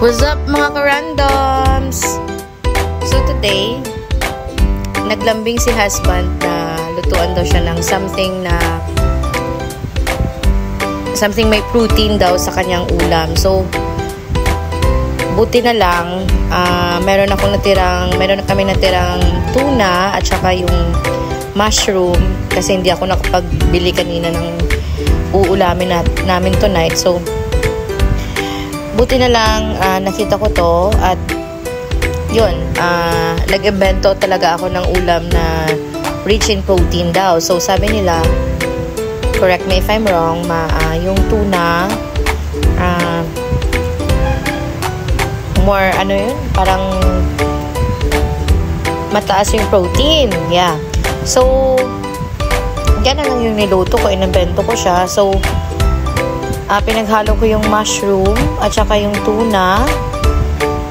What's up mga ka-randoms? So today, naglambing si husband na lutuan daw siya ng something may protein daw sa kanyang ulam. So buti na lang, meron na kami natirang tuna at saka yung mushroom kasi hindi ako nakapagbili kanina ng uulamin namin tonight. So buti na lang nakita ko to at yun, nag-invento talaga ako ng ulam na rich in protein daw. So sabi nila, correct me if I'm wrong, yung tuna more parang mataas yung protein. Yeah. So gano'n lang yung niluto ko, inimbento ko siya. So pinaghalo ko yung mushroom at saka yung tuna.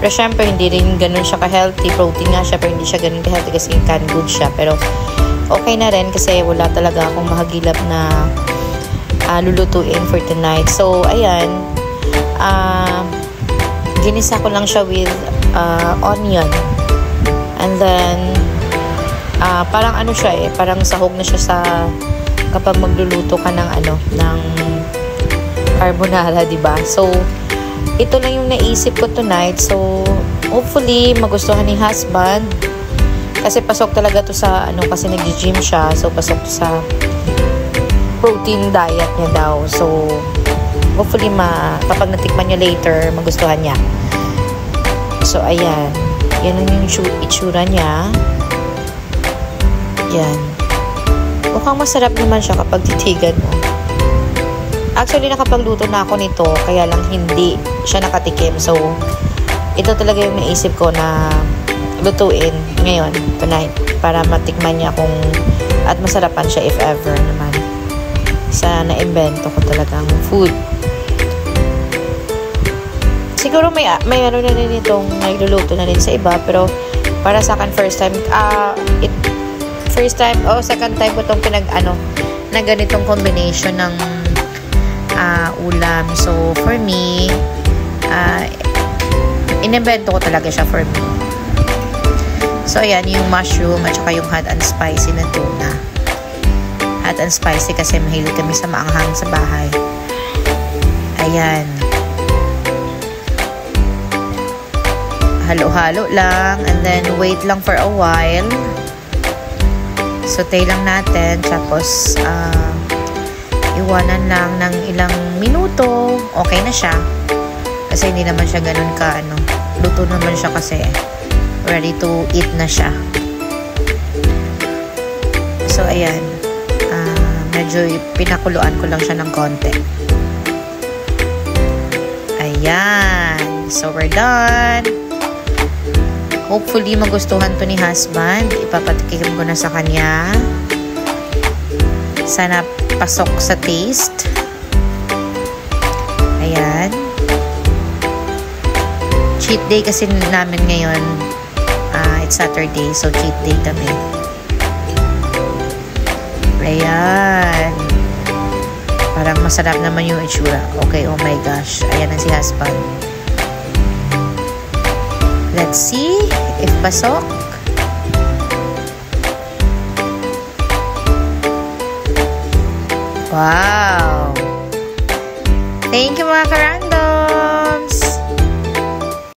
Pero syempre, hindi rin ganun siya ka-healthy. Protein nga siya, pero hindi siya ganun ka-healthy kasi canned good siya. Pero okay na rin kasi wala talaga akong mahagilap na lulutuin for tonight. So, ayan. Ginisa ko lang siya with onion. And then, parang siya parang sahog na siya sa kapag magluluto ka ng carbonara, diba? So, ito lang yung naisip ko tonight. So, hopefully, magustuhan ni husband. Kasi pasok talaga to sa, kasi nag-gym siya. So, pasok to sa protein diet niya daw. So, hopefully, kapag natikman niya later, magustuhan niya. So, ayan. Yan yung itsura niya. Yan. Mukhang masarap naman siya kapag titigan mo. Actually, nakapagluto na ako nito, kaya lang hindi siya nakatikim. So, ito talaga yung naisip ko na lutuin ngayon, tonight, para matikman niya at masarapan siya if ever naman. Sa na-invento ko talagang food. Siguro may na rin itong nailuluto na rin sa iba, pero para sa akin, second time ko itong na ganitong combination ng ulam. So, for me, inimbento ko talaga siya for me. So, ayan, yung mushroom at saka yung hot and spicy na tuna. Hot and spicy kasi mahilig kami sa maanghang sa bahay. Ayan. Halo-halo lang and then wait lang for a while. Saute lang natin tapos iwanan lang ng ilang minuto, okay na siya. Kasi hindi naman siya ganun luto naman siya kasi ready to eat na siya. So, ayan. Medyo pinakuluan ko lang siya ng konti. Ayan. So, we're done. Hopefully, magustuhan to ni husband. Ipapatikim ko na sa kanya. Sana pasok sa taste. Ayan. Cheat day kasi namin ngayon. It's Saturday, so cheat day kami. Ayan. Parang masarap naman yung itsura. Okay, oh my gosh. Ayan ang si husband. Let's see if pasok. Wow! Thank you mga ka-random!